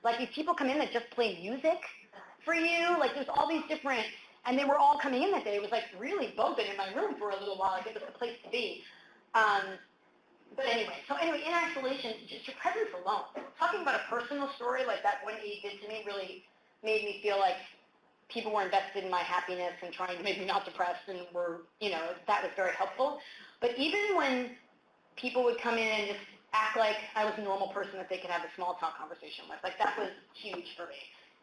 Like these people come in that just play music for you. Like there's all these different, and they were all coming in that day. It was like really bumping in my room for a little while. Like it was the place to be. But anyway, in isolation, just your presence alone. Talking about a personal story like that one he did to me really made me feel like people were invested in my happiness and trying to make me not depressed, and were, that was very helpful. But even when people would come in and just act like I was a normal person that they could have a small talk conversation with, like that was huge for me.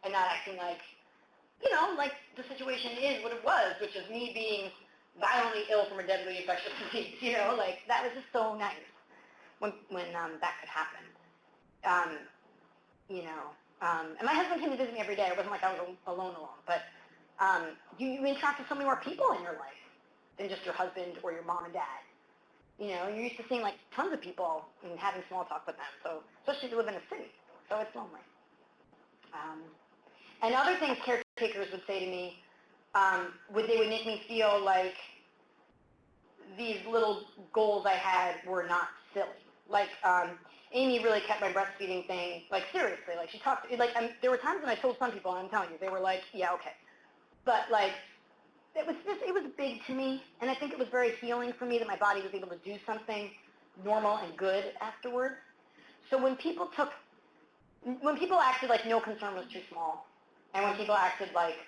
And not acting like, like the situation is what it was, which is me being violently ill from a deadly infectious disease, like that was just so nice when that could happen. And my husband came to visit me every day. It wasn't like I was alone, but you interact with so many more people in your life than just your husband or your mom and dad. You're used to seeing like tons of people and having small talk with them. So especially if you live in a city, so it's lonely. And other things caretakers would say to me, they would make me feel like these little goals I had were not silly. Like Amy really kept my breastfeeding thing like seriously. Like she talked like there were times when I told some people, and I'm telling you, they were like, yeah, okay, but like it was big to me, and I think it was very healing for me that my body was able to do something normal and good afterwards. So when people acted like no concern was too small, and when people acted like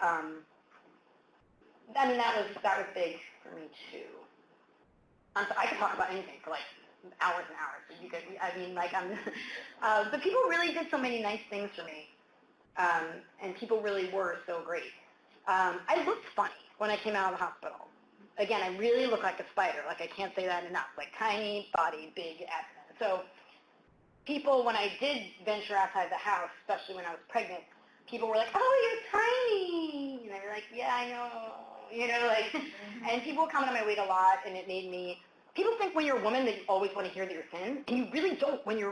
that was big for me too. So I could talk about anything for like hours and hours. So you could, but people really did so many nice things for me, and people really were so great. I looked funny when I came out of the hospital. Again, I really look like a spider. Like I can't say that enough. Like tiny body, big abdomen. So people, when I did venture outside the house, especially when I was pregnant, people were like, "Oh, you're tiny," and they were like, "Yeah, I know," and people were coming on my weight a lot, and it made me. People think when you're a woman that you always want to hear that you're thin, and you really don't when you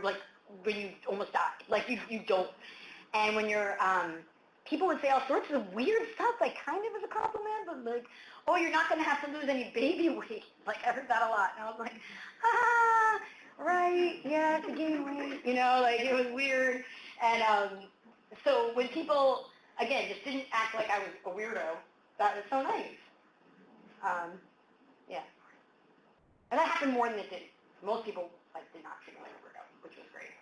almost die. Like you don't. And when you're, people would say all sorts of weird stuff, like kind of as a compliment, but like, oh, you're not going to have to lose any baby weight. Like I heard that a lot, and I was like, right, yeah, to gain weight, like it was weird. And so when people, again, just didn't act like I was a weirdo, that was so nice. Yeah. And that happened more than it did. Most people did not treat me like a weirdo, which was great.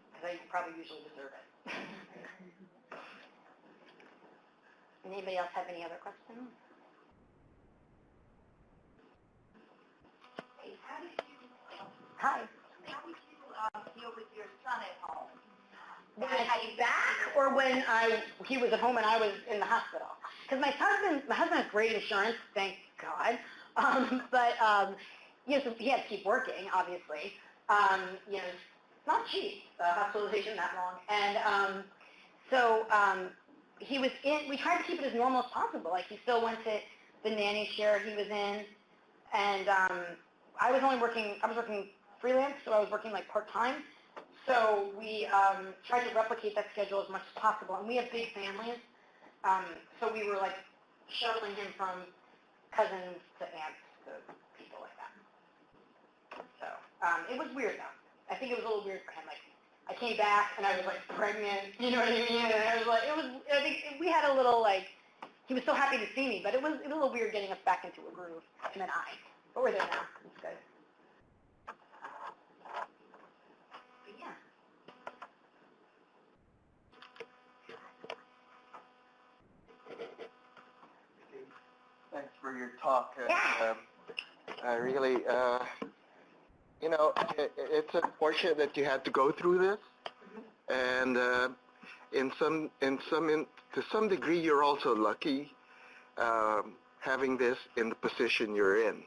Because I probably usually deserve it. Anybody else have any other questions? Hey, how did you, Hi. how did you deal with your son at home? When I came back, or when he was at home and I was in the hospital? Because my husband has great insurance, thank God. But so he had to keep working, obviously. It's not cheap, hospitalization that long. And so he was in. We tried to keep it as normal as possible. Like he still went to the nanny share he was in, and I was working freelance, so I was working like part-time. So we tried to replicate that schedule as much as possible. And we have big families, so we were like shuttling him from cousins to aunts to people like that. So it was weird though. I think it was a little weird for him. Like I came back and I was like pregnant, you know what I mean? And I was like, I think we had a little he was so happy to see me, but it was a little weird getting us back into a groove, him and I. But we're there now. It's good. But yeah. Thanks for your talk. Yeah. I really, it's unfortunate that you had to go through this, and to some degree, you're also lucky having this in the position you're in.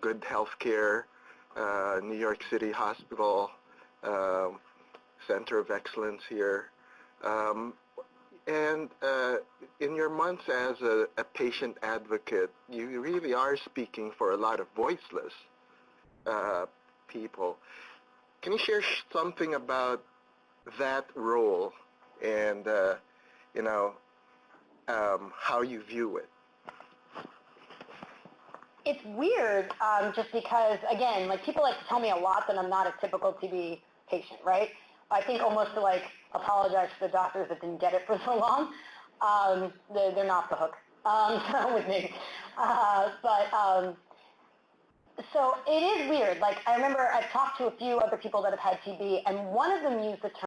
Good health care, New York City Hospital, Center of Excellence here. And in your months as a patient advocate, you really are speaking for a lot of voiceless people. Can you share something about that role and, how you view it? It's weird, just because, again, like people like to tell me a lot that I'm not a typical TB patient, right? I think almost to like apologize to the doctors that didn't get it for so long. They're not the hook with me. So it is weird. Like I remember I've talked to a few other people that have had TB, and one of them used the term